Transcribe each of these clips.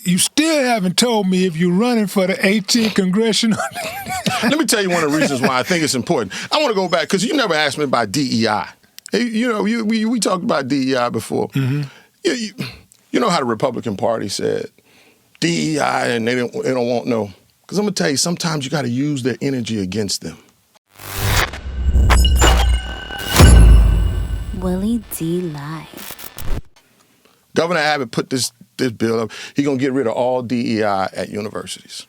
you still haven't told me if you're running for the 18th congressional. Let me tell you one of the reasons why I think it's important. I want to go back because you never asked me about DEI. We talked about DEI before. Mm-hmm. You know how the Republican Party said DEI and they don't want no. Because I'm going to tell you, sometimes you got to use their energy against them. Willie D. Live. Governor Abbott put this bill up. He's going to get rid of all DEI at universities.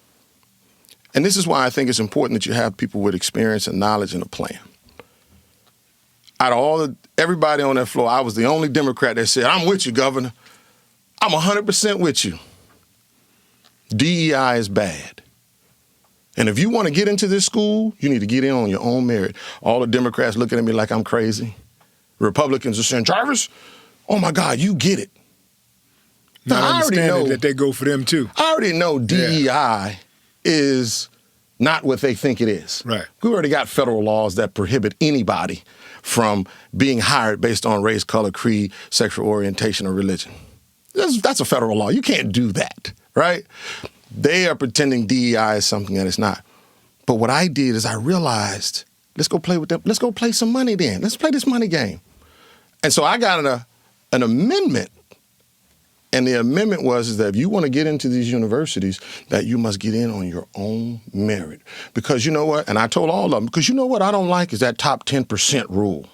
And this is why I think it's important that you have people with experience and knowledge and a plan. Out of everybody on that floor, I was the only Democrat that said, I'm with you, Governor. I'm 100% with you. DEI is bad. And if you want to get into this school, you need to get in on your own merit. All the Democrats looking at me like I'm crazy. Republicans are saying, Jarvis, oh my God, you get it. Now, I already know that they go for them too. I already know DEI is not what they think it is. Right. We already got federal laws that prohibit anybody from being hired based on race, color, creed, sexual orientation, or religion. That's a federal law. You can't do that, right? They are pretending DEI is something that it's not. But what I did is I realized, let's go play with them. Let's go play some money then. Let's play this money game. And so I got an amendment. And the amendment was that if you want to get into these universities, that you must get in on your own merit. Because you know what? And I told all of them, because you know what I don't like is that top 10% rule.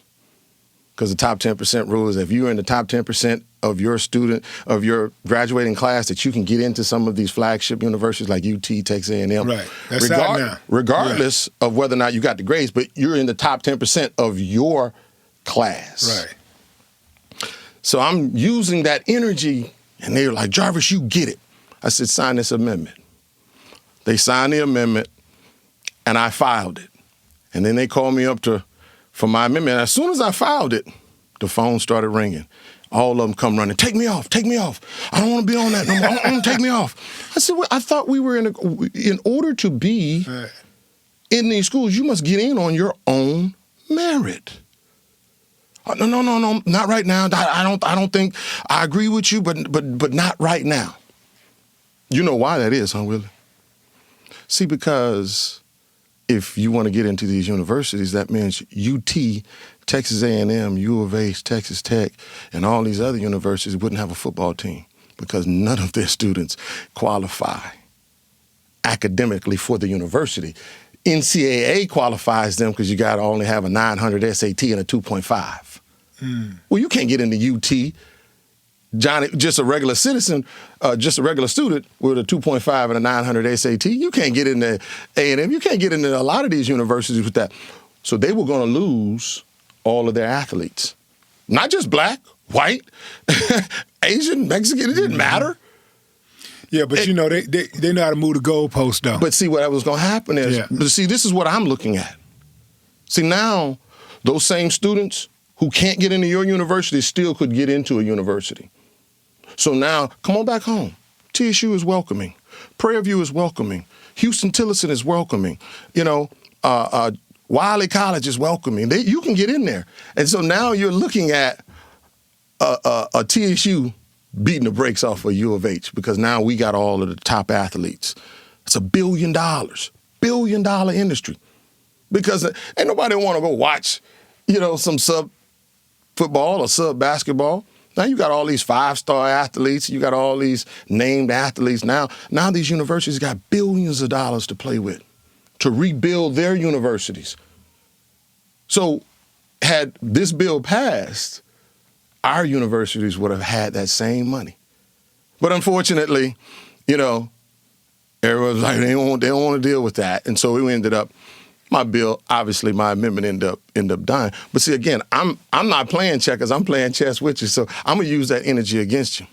Because the top 10% rule is if you're in the top 10% of your graduating class, that you can get into some of these flagship universities like UT, Texas A&M. Right. That's out now. Regardless of whether or not you got the grades, but you're in the top 10% of your class. Right. So I'm using that energy, and they were like, Jarvis, you get it. I said, sign this amendment. They signed the amendment, and I filed it. And then they called me up for my amendment. And as soon as I filed it, the phone started ringing. All of them come running, take me off. I don't want to be on that no more. Take me off. I said, well, I thought we were in order to be in these schools, you must get in on your own merit. No, not right now. I don't think I agree with you, but not right now. You know why that is, huh, Willie? See, because if you want to get into these universities, that means UT, Texas A&M, U of H, Texas Tech, and all these other universities wouldn't have a football team because none of their students qualify academically for the university. NCAA qualifies them because you got to only have a 900 SAT and a 2.5. Well, you can't get into UT, Johnny, just a regular citizen, just a regular student with a 2.5 and a 900 SAT. You can't get into A&M. You can't get into a lot of these universities with that. So they were going to lose all of their athletes. Not just black, white, Asian, Mexican, it didn't matter. Yeah, but you know, they know how to move the goalpost though. But see, what was going to happen is, but see, this is what I'm looking at. See, now, those same students who can't get into your university still could get into a university. So now, come on back home. TSU is welcoming. Prairie View is welcoming. Houston-Tillotson is welcoming. You know, Wiley College is welcoming. You can get in there. And so now you're looking at a TSU beating the brakes off of U of H because now we got all of the top athletes. It's $1 billion, $1 billion industry. Because ain't nobody want to go watch, some sub-football or sub-basketball. Now you got all these five-star athletes. You got all these named athletes. Now these universities got billions of dollars to play with to rebuild their universities. So had this bill passed, our universities would have had that same money. But unfortunately, everyone's like, they don't want to deal with that. And so we ended up, my amendment ended up dying. But see, again, I'm not playing checkers. I'm playing chess with you. So I'm going to use that energy against you.